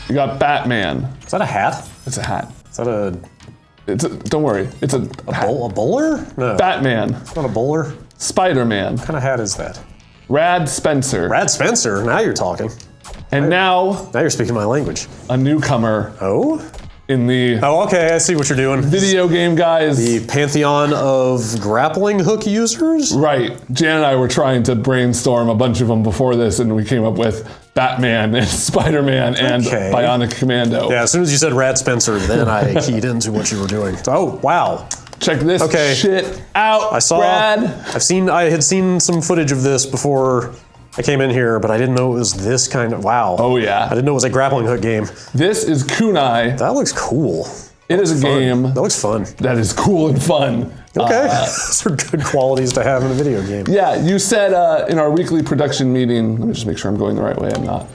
You got Batman. Is that a hat? It's a hat. Is that a... Don't worry. It's a bowler? No. Batman. It's not a bowler. Spider-Man. What kind of hat is that? Rad Spencer. Rad Spencer? Now you're talking. And now you're speaking my language. a newcomer. Oh? In the okay, I see what you're doing. Video game guys. The pantheon of grappling hook users? Right. Jan and I were trying to brainstorm a bunch of them before this, and we came up with Batman and Spider-Man and Bionic Commando. Yeah, as soon as you said Rad Spencer, then I keyed into what you were doing. Oh, wow. Check this shit out, I saw. Brad. I had seen some footage of this before I came in here, but I didn't know it was this kind of, wow. Oh yeah. I didn't know it was a grappling hook game. This is Kunai. That looks cool. It is a game. That looks fun. That is cool and fun. Okay, those are good qualities to have in a video game. Yeah, you said in our weekly production meeting, let me just make sure I'm going the right way, I'm not.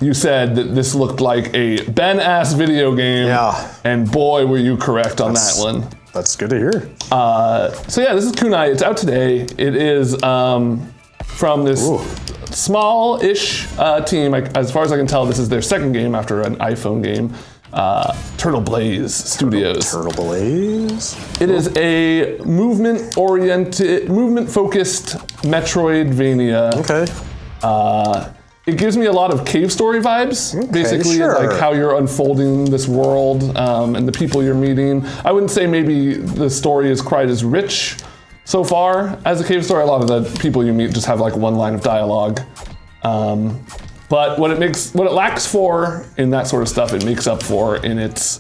You said that this looked like a Ben-ass video game. Yeah. And boy, were you correct on that one. That's good to hear. So yeah, this is Kunai. It's out today. It is from this small-ish team. As far as I can tell, this is their second game after an iPhone game. Turtle Blaze Studios. Turtle Blaze? It is a movement-oriented, movement-focused Metroidvania. Okay. It gives me a lot of cave story vibes, basically, like how you're unfolding this world and the people you're meeting. I wouldn't say maybe the story is quite as rich so far as a cave story. A lot of the people you meet just have like one line of dialogue. But what it lacks for in that sort of stuff, it makes up for in its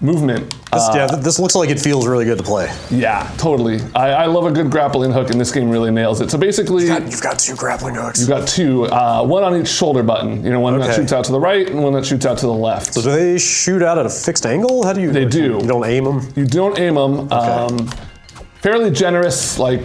movement. This looks like it feels really good to play. Yeah, totally. I love a good grappling hook, and this game really nails it. So basically, you've got two grappling hooks. You've got two, one on each shoulder button. You know, one that shoots out to the right and one that shoots out to the left. So do they shoot out at a fixed angle? How do you? They do. You don't aim them. You don't aim them. Okay. Fairly generous, like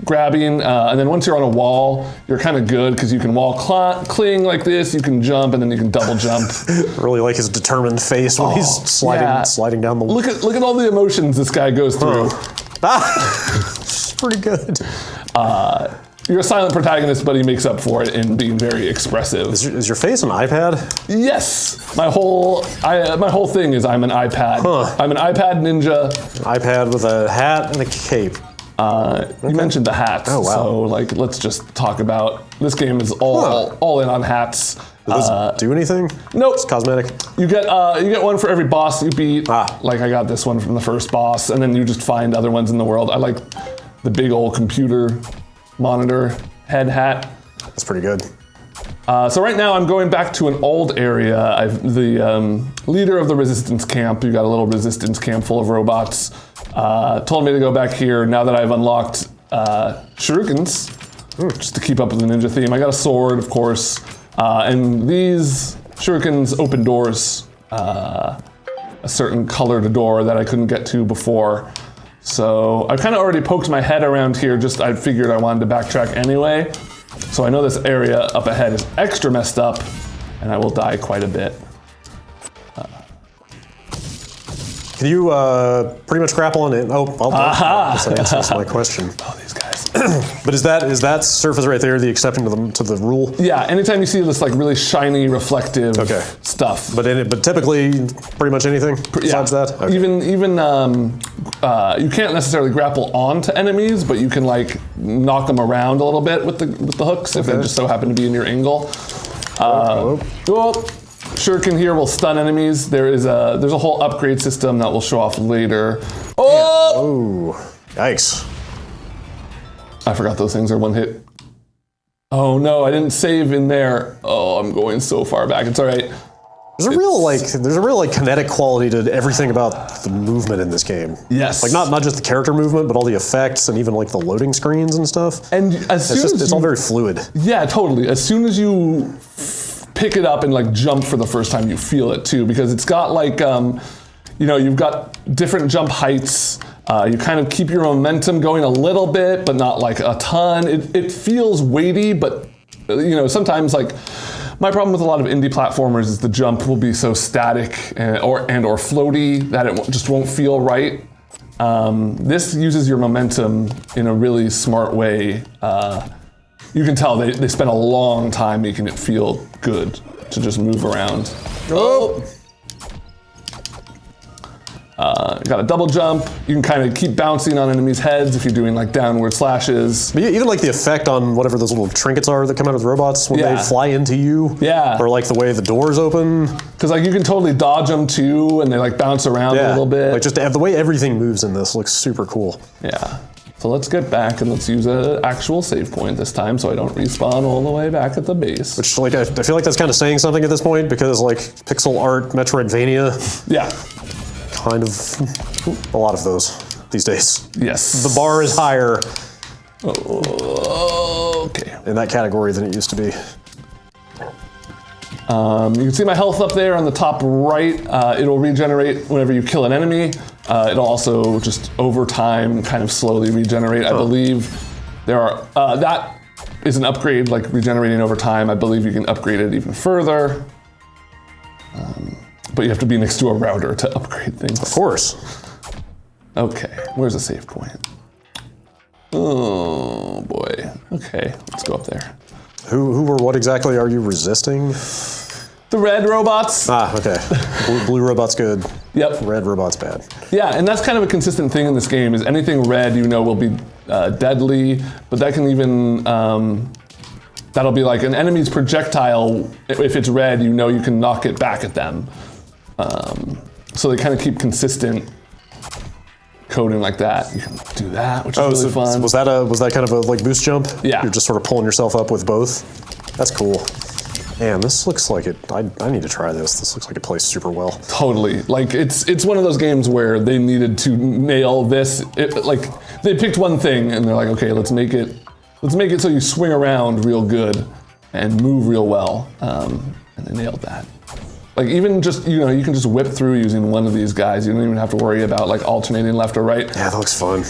grabbing, and then once you're on a wall, you're kind of good because you can wall cling like this. You can jump, and then you can double jump. Really like his determined face when he's sliding down the. Look at all the emotions this guy goes through. It's pretty good. You're a silent protagonist, but he makes up for it in being very expressive. Is your face an iPad? Yes. My whole thing is I'm an iPad. I'm an iPad ninja. An iPad with a hat and a cape. You mentioned the hats. Oh, wow. So let's just talk about, this game is all in on hats. Does this do anything? Nope. It's cosmetic. You get one for every boss you beat. Like I got this one from the first boss, and then you just find other ones in the world. I like the big old computer monitor head hat. That's pretty good. So right now I'm going back to an old area. The leader of the resistance camp, you got a little resistance camp full of robots, told me to go back here now that I've unlocked shurikens, just to keep up with the ninja theme. I got a sword, of course, and these shurikens open doors, a certain colored door that I couldn't get to before. So I've kind of already poked my head around here, I figured I wanted to backtrack anyway. So I know this area up ahead is extra messed up, and I will die quite a bit. Can you pretty much grapple on it? Oh, that answers my question. Oh, these guys. But is that surface right there the exception to the rule? Yeah, anytime you see this like really shiny, reflective stuff. But typically, pretty much anything besides that? Okay. Even you can't necessarily grapple onto enemies, but you can like knock them around a little bit with the hooks if they just so happen to be in your angle. Shuriken here will stun enemies. There's a whole upgrade system that will show off later. Oh! Yikes. I forgot those things are one hit. Oh no, I didn't save in there. Oh, I'm going so far back. It's all right. There's a real kinetic quality to everything about the movement in this game. Yes. Like not just the character movement, but all the effects and even like the loading screens and stuff. And it's all very fluid. Yeah, totally. As soon as you pick it up and like jump for the first time, you feel it too, because it's got like, you've got different jump heights. You kind of keep your momentum going a little bit, but not like a ton. It feels weighty, but sometimes like my problem with a lot of indie platformers is the jump will be so static or floaty that it just won't feel right. This uses your momentum in a really smart way. You can tell they spent a long time making it feel good to just move around. Oh! You got a double jump. You can kind of keep bouncing on enemies' heads if you're doing like downward slashes. But even like the effect on whatever those little trinkets are that come out of the robots when they fly into you. Yeah. Or like the way the doors open. Because like you can totally dodge them too, and they like bounce around a little bit. Like just the way everything moves in this looks super cool. Yeah. So let's get back and let's use an actual save point this time so I don't respawn all the way back at the base. Which like I feel like that's kind of saying something at this point because like pixel art Metroidvania. Yeah. Kind of a lot of those these days. Yes. The bar is higher Okay. in that category than it used to be. You can see my health up there on the top right. It'll regenerate whenever you kill an enemy. It'll also just over time kind of slowly regenerate. I believe there are, that is an upgrade, like regenerating over time. I believe you can upgrade it even further. But you have to be next to a router to upgrade things. Of course. Okay, where's the save point? Oh boy. Okay, let's go up there. Who or what exactly are you resisting? The red robots. Ah, okay. Blue robot's good. Yep. Red robot's bad. Yeah, and that's kind of a consistent thing in this game, is anything red you know will be deadly, but that can even, that'll be like an enemy's projectile, if it's red, you know you can knock it back at them. So they kind of keep consistent coding like that. You can do that, which is really fun. Was that kind of a like boost jump? Yeah. You're just sort of pulling yourself up with both? That's cool. Man, this looks like it, I need to try this. This looks like it plays super well. Totally. Like it's one of those games where they needed to nail this. Like they picked one thing and they're like, okay, let's make it so you swing around real good and move real well. And they nailed that. Like even just, you know, you can just whip through using one of these guys. You don't even have to worry about like alternating left or right. Yeah, that looks fun.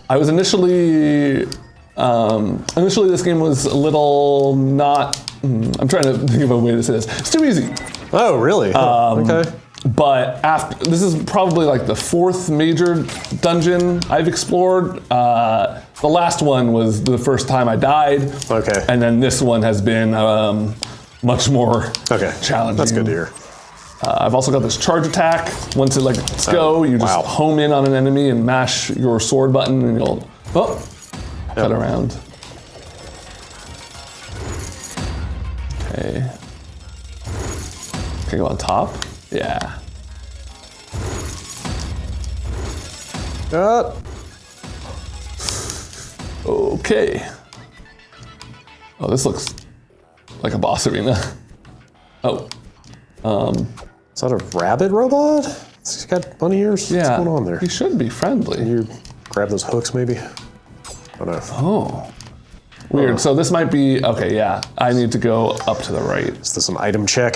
I was initially this game was a little not, I'm trying to think of a way to say this. It's too easy. Oh, really? Okay. But this is probably like the fourth major dungeon I've explored. The last one was the first time I died. Okay. And then this one has been much more challenging. That's good to hear. I've also got this charge attack. Once it lets go, you just home in on an enemy and mash your sword button and you'll cut around. Okay. Can I go on top? Yeah. Okay. Oh, this looks like a boss arena. Oh. Is that a rabbit robot? He's got bunny ears? Yeah. What's going on there? He should be friendly. You grab those hooks maybe? Oh no. Oh. Weird. So this might be, okay, yeah. I need to go up to the right. Is this an item check?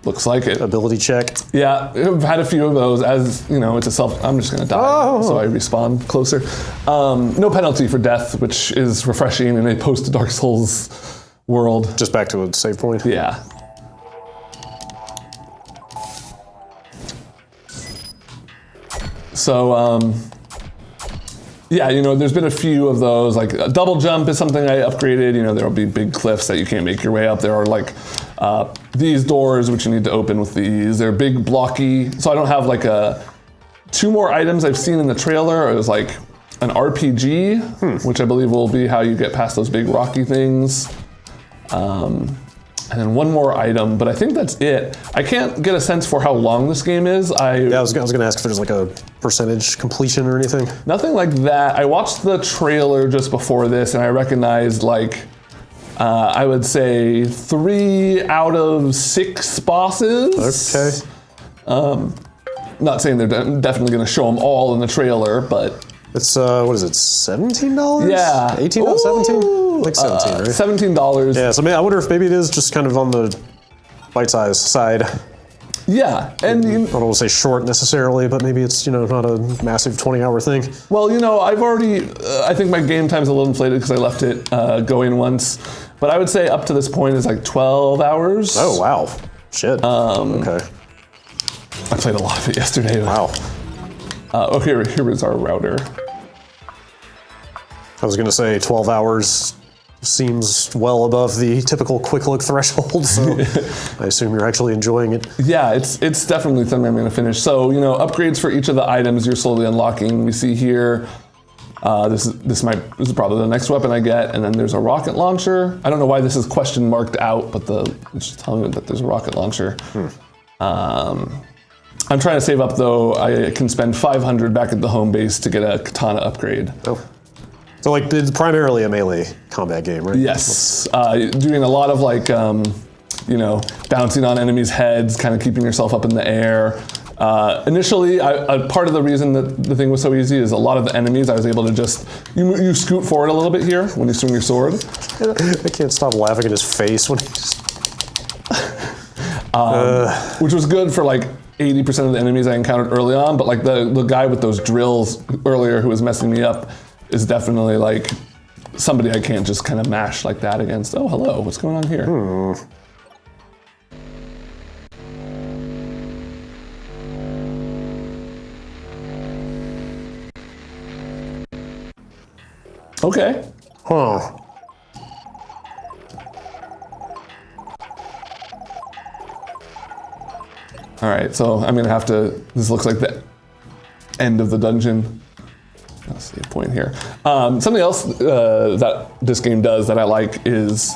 Looks like it. Ability check? Yeah, I've had a few of those. As you know, it's I'm just gonna die, so I respawn closer. No penalty for death, which is refreshing in a post-Dark Souls world. Just back to a save point? Yeah. So, yeah, you know, there's been a few of those. Like a double jump is something I upgraded. You know, there'll be big cliffs that you can't make your way up. There are like these doors which you need to open with these. They're big, blocky. So I don't have like two more items I've seen in the trailer. It was like an RPG, which I believe will be how you get past those big rocky things. And then one more item, but I think that's it. I can't get a sense for how long this game is. Yeah, I was gonna ask if there's like a percentage completion or anything. Nothing like that. I watched the trailer just before this and I recognized like, I would say 3 out of 6 bosses. Okay. Not saying they're definitely gonna show them all in the trailer, but. It's, what is it, $17? Yeah. $18, 17? Like 17, right? $17. Yeah, so I wonder if maybe it is just kind of on the bite-sized side. Yeah, and I don't want to say short necessarily, but maybe it's, you know, not a massive 20-hour thing. Well, you know, I've already, I think my game time's a little inflated because I left it going once, but I would say up to this point is like 12 hours. Oh, wow. Shit. Okay. I played a lot of it yesterday. Wow. Here is our router. I was gonna say 12 hours seems well above the typical quick look threshold, so I assume you're actually enjoying it. Yeah, it's definitely something I'm going to finish. So, you know, upgrades for each of the items you're slowly unlocking. We see here, this is probably the next weapon I get, and then there's a rocket launcher. I don't know why this is question marked out, but it's just telling me that there's a rocket launcher. I'm trying to save up though. I can spend 500 back at the home base to get a katana upgrade. Oh. So like, it's primarily a melee combat game, right? Yes, doing a lot of like, you know, bouncing on enemies' heads, kind of keeping yourself up in the air. Initially, part of the reason that the thing was so easy is a lot of the enemies I was able to just, you scoot forward a little bit here when you swing your sword. I can't stop laughing at his face when he's... Which was good for like 80% of the enemies I encountered early on, but like the guy with those drills earlier who was messing me up is definitely like somebody I can't just kind of mash like that against. Oh, hello, what's going on here? Okay. Huh. All right, so I'm gonna have to, this looks like the end of the dungeon. Let's see a point here. Something else that this game does that I like is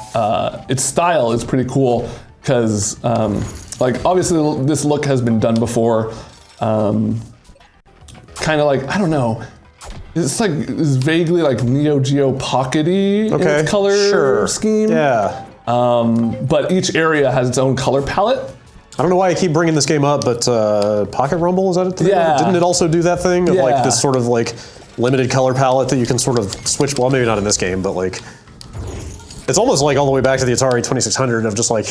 its style is pretty cool because like obviously this look has been done before. Kind of like, I don't know, it's like it's vaguely like Neo Geo Pocket-y in its color scheme. Yeah. But each area has its own color palette. I don't know why I keep bringing this game up, but Pocket Rumble, is that it? Yeah. Didn't it also do that thing of like this sort of like limited color palette that you can sort of switch, well maybe not in this game, but like, it's almost like all the way back to the Atari 2600 of just like,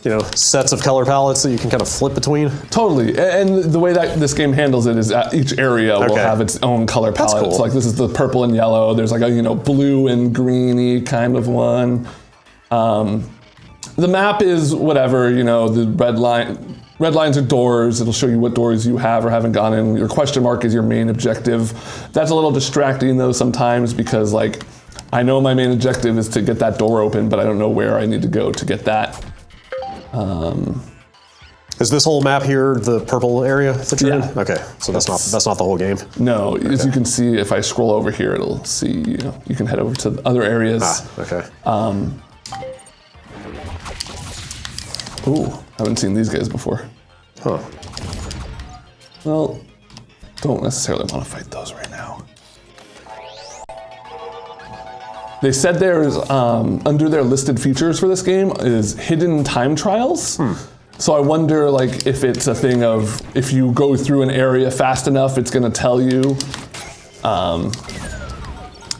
you know, sets of color palettes that you can kind of flip between. Totally, and the way that this game handles it is each area will have its own color palette. That's cool. So like this is the purple and yellow, there's like a, you know, blue and greeny kind of one. The map is whatever, you know, the red lines are doors. It'll show you what doors you have or haven't gone in. Your question mark is your main objective. That's a little distracting though sometimes because like, I know my main objective is to get that door open, but I don't know where I need to go to get that. Is this whole map here the purple area that you're in? Okay, so that's not the whole game. No, as you can see, if I scroll over here, it'll see, you know, you can head over to the other areas. Okay. Ooh, haven't seen these guys before. Huh. Well, don't necessarily want to fight those right now. They said there's, under their listed features for this game is hidden time trials. So I wonder like if it's a thing of, if you go through an area fast enough, it's gonna tell you,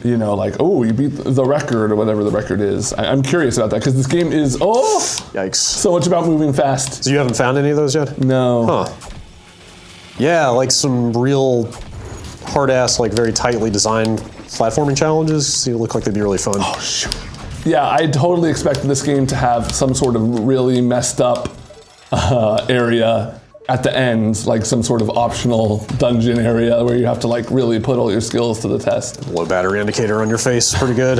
you know, like, oh, you beat the record or whatever the record is. I'm curious about that because this game is, yikes, so much about moving fast. So you haven't found any of those yet? No. Huh. Yeah, like some real hard-ass, like very tightly designed platforming challenges. They look like they'd be really fun. Oh, shoot. Yeah, I totally expected this game to have some sort of really messed up area at the end, like some sort of optional dungeon area where you have to like really put all your skills to the test. Low battery indicator on your face, pretty good.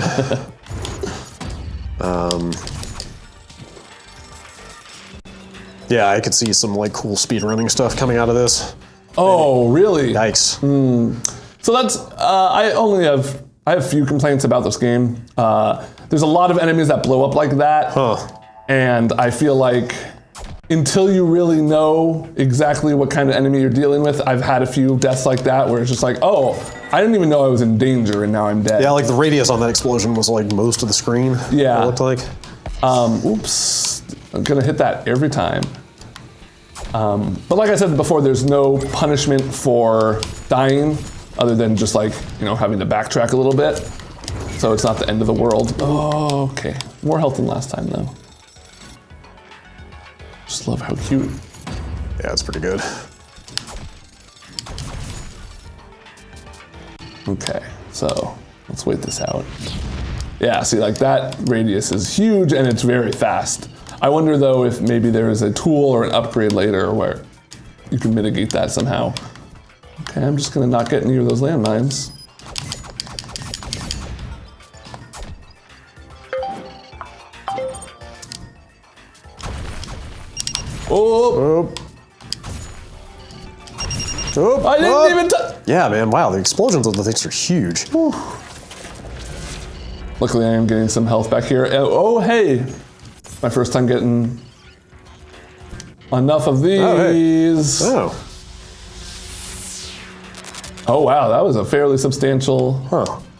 Yeah, I could see some like cool speedrunning stuff coming out of this. Oh, really? Yikes. So that's, I have few complaints about this game. There's a lot of enemies that blow up like that. And I feel like until you really know exactly what kind of enemy you're dealing with, I've had a few deaths like that where it's just like, oh, I didn't even know I was in danger and now I'm dead. Yeah, like the radius on that explosion was like most of the screen. Yeah. It looked like. Oops, I'm gonna hit that every time. But like I said before, there's no punishment for dying other than just like, you know, having to backtrack a little bit. So it's not the end of the world. Oh, okay. More health than last time though. Just love how cute. Yeah, it's pretty good. Okay, so let's wait this out. Yeah, see, like that radius is huge and it's very fast. I wonder though if maybe there is a tool or an upgrade later where you can mitigate that somehow. Okay, I'm just gonna not get near those landmines. Oh! Oh, I didn't even touch. Yeah, man. Wow, the explosions of the things are huge. Whew. Luckily, I am getting some health back here. Oh, hey! My first time getting enough of these. Oh. Oh, wow, that was a fairly substantial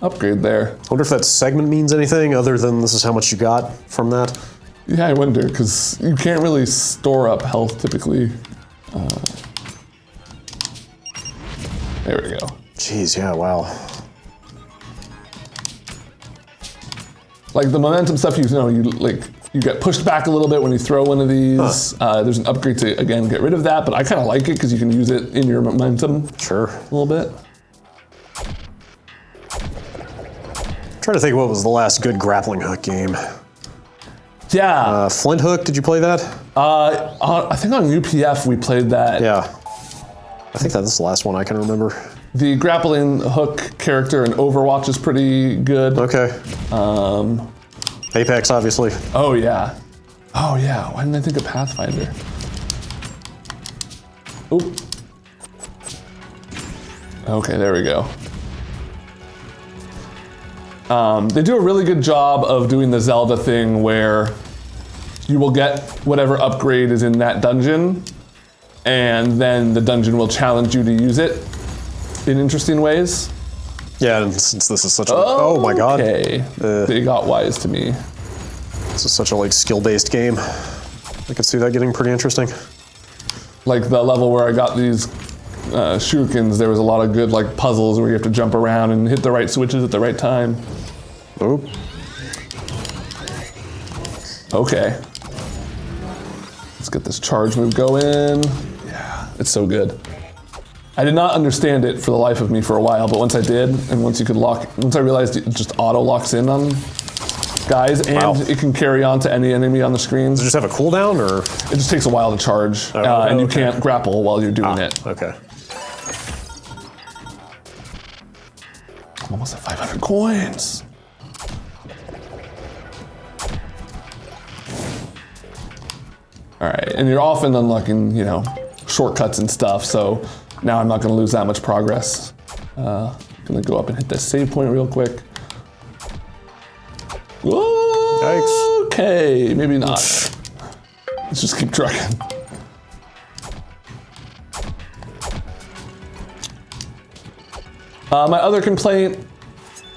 upgrade there. I wonder if that segment means anything other than this is how much you got from that. Yeah, I wonder, because you can't really store up health typically. There we go. Jeez, yeah, wow. Like the momentum stuff, you get pushed back a little bit when you throw one of these. There's an upgrade to, again, get rid of that, but I kind of like it because you can use it in your momentum. Sure. A little bit. I'm trying to think what was the last good grappling hook game. Yeah. Flint Hook, did you play that? I think on UPF we played that. Yeah. I think that's the last one I can remember. The grappling hook character in Overwatch is pretty good. Okay. Apex, obviously. Oh, yeah. Oh, yeah. Why didn't I think of Pathfinder? Oop. Okay, there we go. They do a really good job of doing the Zelda thing where you will get whatever upgrade is in that dungeon, and then the dungeon will challenge you to use it in interesting ways. Yeah, and since this is such a... Oh my god. Okay. They got wise to me. This is such a skill-based game. I could see that getting pretty interesting. Like the level where I got these shurikens, there was a lot of good puzzles where you have to jump around and hit the right switches at the right time. Oop. Okay. Let's get this charge move going. Yeah, it's so good. I did not understand it for the life of me for a while, but once I did, and once I realized it just auto locks in on guys, and it can carry on to any enemy on the screen. Does it just have a cooldown, or? It just takes a while to charge, and you can't grapple while you're doing it. Okay. I'm almost at 500 coins. All right, and you're often unlocking, shortcuts and stuff, so now I'm not gonna lose that much progress. Gonna go up and hit this save point real quick. Whoa, yikes. Okay, maybe not. Let's just keep trucking. My other complaint,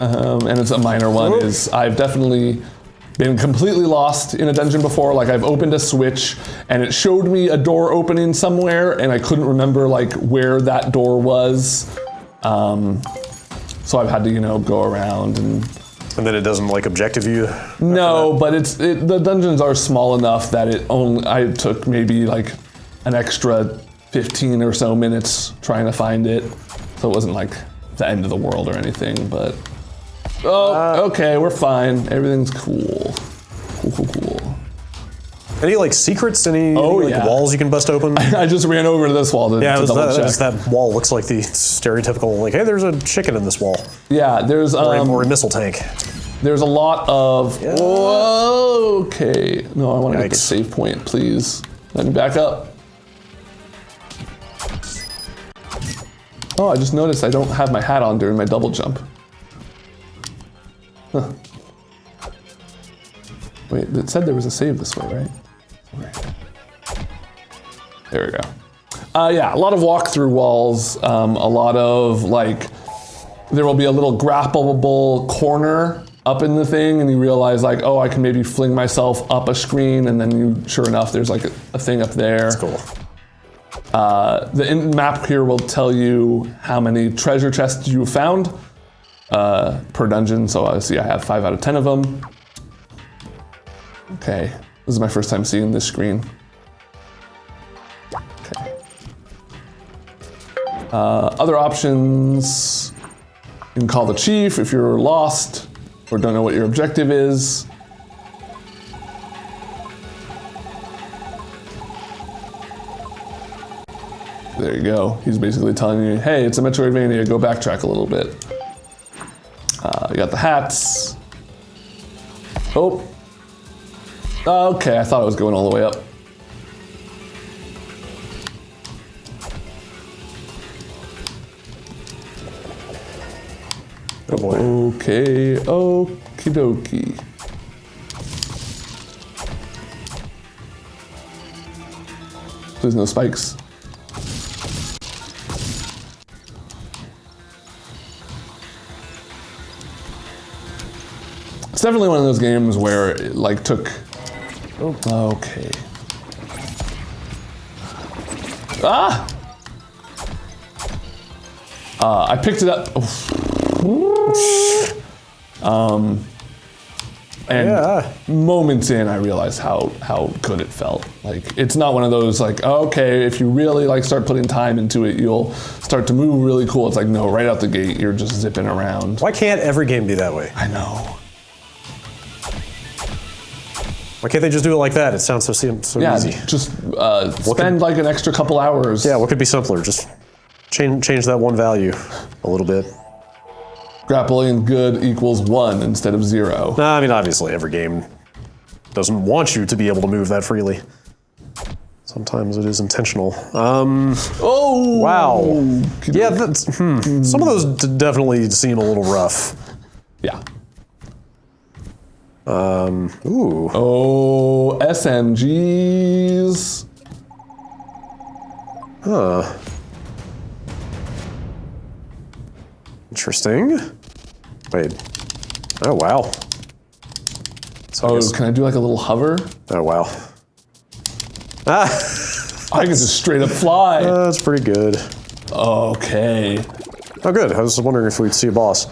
and it's a minor one, is I've definitely been completely lost in a dungeon before. I've opened a switch and it showed me a door opening somewhere and I couldn't remember where that door was. So I've had to, go around and then it doesn't objective you? No, but the dungeons are small enough that I took maybe an extra 15 or so minutes trying to find it. So it wasn't the end of the world or anything, but okay, we're fine. Everything's cool. Cool. Any secrets? Any walls you can bust open? I just ran over to this wall to double check. That wall looks like the stereotypical hey, there's a chicken in this wall. Yeah, there's or a missile tank. There's a lot of okay. No, I want to get the save point, please. Let me back up. Oh, I just noticed I don't have my hat on during my double jump. Huh. Wait, it said there was a save this way, right? There we go. Yeah, a lot of walk-through walls, a lot of there will be a little grappleable corner up in the thing and you realize oh, I can maybe fling myself up a screen and then sure enough, there's a thing up there. That's cool. The map here will tell you how many treasure chests you found per dungeon. So obviously I have 5 out of 10 of them. Okay, this is my first time seeing this screen. Okay. Other options, you can call the chief if you're lost or don't know what your objective is. There you go. He's basically telling you, hey, it's a Metroidvania, go backtrack a little bit. You got the hats. Oh. Okay, I thought I was going all the way up. boy. Okay, okie dokie. There's no spikes. It's definitely one of those games where it like took. Oh, okay. Ah! I picked it up. And moments in, I realized how good it felt. Like, it's not one of those like, okay, if you really like start putting time into it, you'll start to move really cool. It's like, no, right out the gate, you're just zipping around. Why can't every game be that way? I know. Why can't they just do it like that? It sounds so easy. Just spend like an extra couple hours. Yeah, what could be simpler? Just change that one value a little bit. Grappling good equals 1 instead of 0. Nah, I mean, obviously, every game doesn't want you to be able to move that freely. Sometimes it is intentional. Oh! Wow. Yeah, that's, some of those definitely seem a little rough. Yeah. Ooh. Oh, SMGs. Huh. Interesting. Wait. Oh, wow. So can I do like a little hover? Oh, wow. Ah! I can just straight up fly. That's pretty good. Okay. Oh, good. I was wondering if we'd see a boss.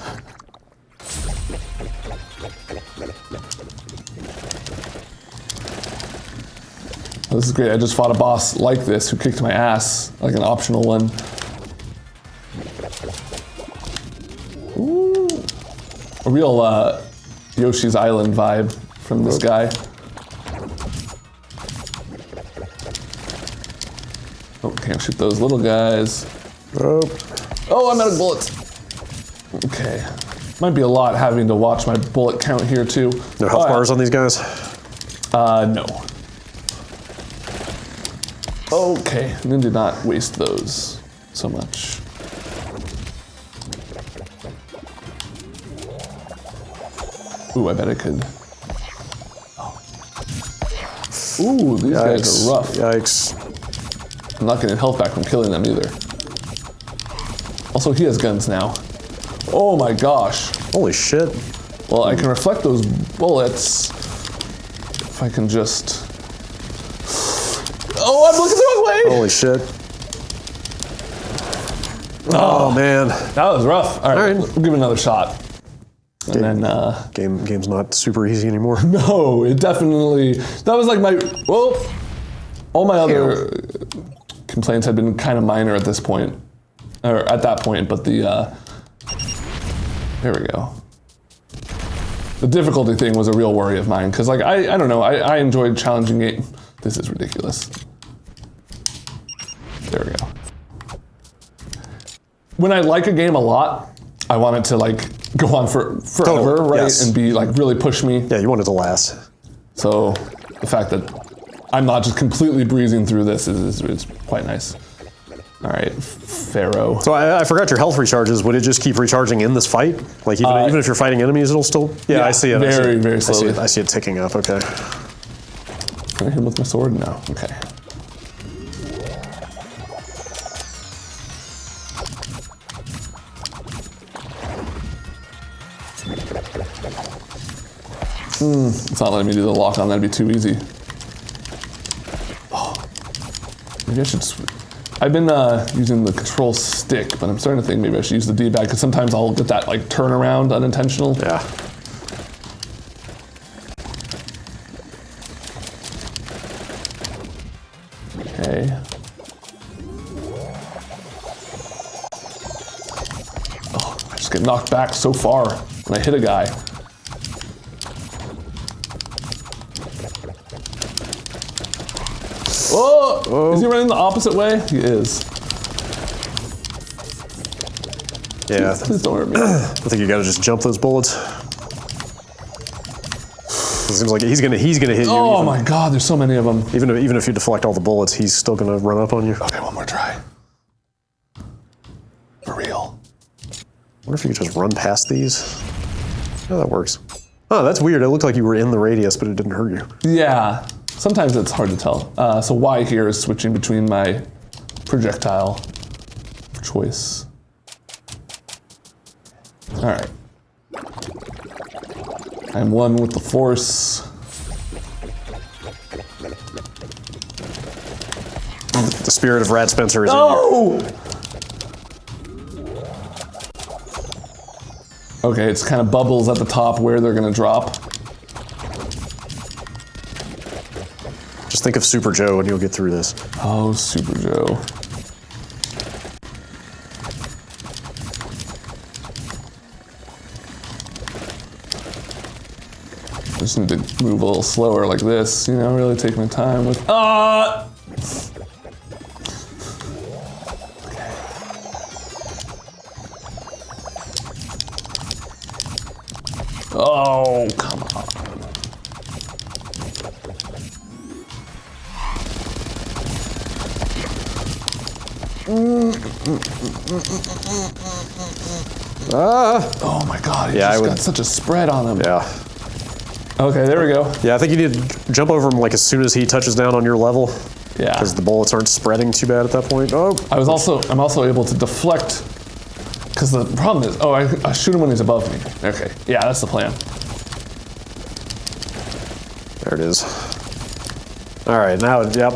This is great. I just fought a boss like this who kicked my ass, like an optional one. Ooh. A real Yoshi's Island vibe from this guy. Oh, can't shoot those little guys. Oh, I'm out of bullets. Okay. Might be a lot having to watch my bullet count here too. No health bars on these guys? No. Okay, and then did not waste those so much. Ooh, I bet I could. Oh. Ooh, these guys are rough. Yikes. I'm not getting health back from killing them either. Also, he has guns now. Oh my gosh. Holy shit. Well, I can reflect those bullets if I can just... Oh, I'm looking the wrong way! Holy shit. Oh, man. That was rough. All right, we'll give it another shot. And then, Game's not super easy anymore. No, it definitely, that was like my, well, all my other complaints had been kind of minor at this point, or at that point, but the, there we go. The difficulty thing was a real worry of mine, because like, I don't know, I enjoyed challenging game. This is ridiculous. There we go. When I like a game a lot, I want it to like go on for forever, right? Yes. And be like really push me. Yeah, you want it to last. So the fact that I'm not just completely breezing through this is quite nice. All right, Pharaoh. So I forgot your health recharges. Would it just keep recharging in this fight? Like even if you're fighting enemies, it'll still. Yeah, I see it. Very slowly. I see it ticking up. Okay. Can I hit him with my sword? No. Okay. It's not letting me do the lock on. That'd be too easy. Oh, maybe I should. I've been using the control stick, but I'm starting to think maybe I should use the D-pad because sometimes I'll get that like turnaround unintentional. Yeah. Okay. Oh, I just get knocked back so far when I hit a guy. Oh! Is he running the opposite way? He is. Yeah. Please don't hurt me. I think you gotta just jump those bullets. It seems like he's gonna hit you. Oh my god, there's so many of them. Even if you deflect all the bullets, he's still gonna run up on you. Okay, one more try. For real. wonder if you could just run past these. Oh, that works. Oh, that's weird. It looked like you were in the radius, but it didn't hurt you. Yeah, sometimes it's hard to tell. So Y here is switching between my projectile choice. All right. I'm one with the Force. The spirit of Brad Spencer is in Oh! Okay, it's kind of bubbles at the top where they're gonna drop. Just think of Super Joe and you'll get through this. Oh, Super Joe. I just need to move a little slower like this, you know, really take my time with, Oh, come on. Oh my god, he just got such a spread on him. Yeah. Okay, there we go. Yeah, I think you need to jump over him like as soon as he touches down on your level. Yeah. Because the bullets aren't spreading too bad at that point. Oh. I'm also able to deflect, because the problem is, I shoot him when he's above me. Okay, yeah, that's the plan. There it is. All right, now, yep.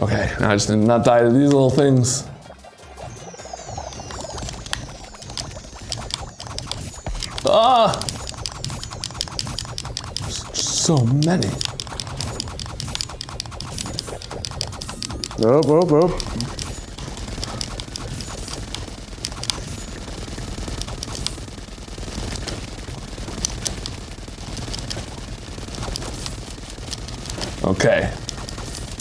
Okay, now I just did not die to these little things. Ah! So many. Oh. Okay.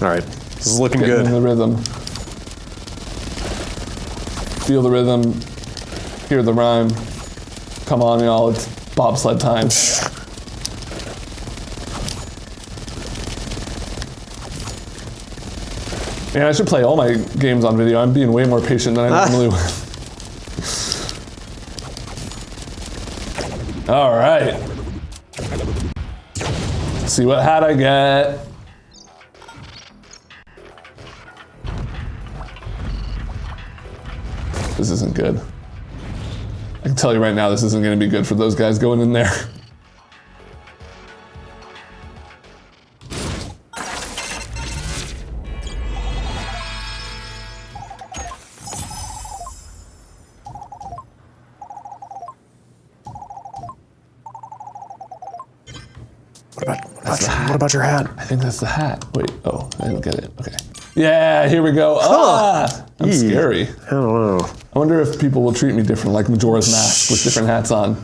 All right, this is looking Getting good. in the rhythm. Feel the rhythm. Hear the rhyme. Come on, y'all, it's bobsled time. Yeah, I should play all my games on video. I'm being way more patient than I normally would. All right. Let's see what hat I get. This isn't good. I can tell you right now, this isn't going to be good for those guys going in there. What about your hat? I think that's the hat. Wait, oh, I didn't get it. Okay. Yeah, here we go. Ah, that's scary. I don't know. I wonder if people will treat me different, like Majora's Mask with different hats on.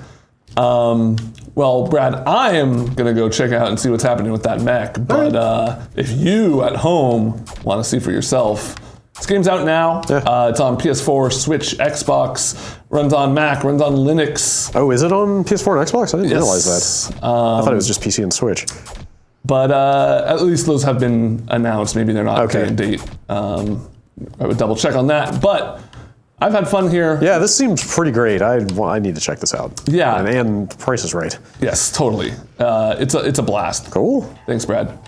Well, Brad, I am gonna go check out and see what's happening with that mech. But if you at home want to see for yourself, this game's out now. Yeah. It's on PS4, Switch, Xbox, runs on Mac, runs on Linux. Oh, is it on PS4 and Xbox? I didn't realize that. I thought it was just PC and Switch. But at least those have been announced. Maybe they're not in date. I would double check on that. But I've had fun here. Yeah, this seems pretty great. I need to check this out. Yeah. And the price is right. Yes, totally. It's a blast. Cool. Thanks, Brad.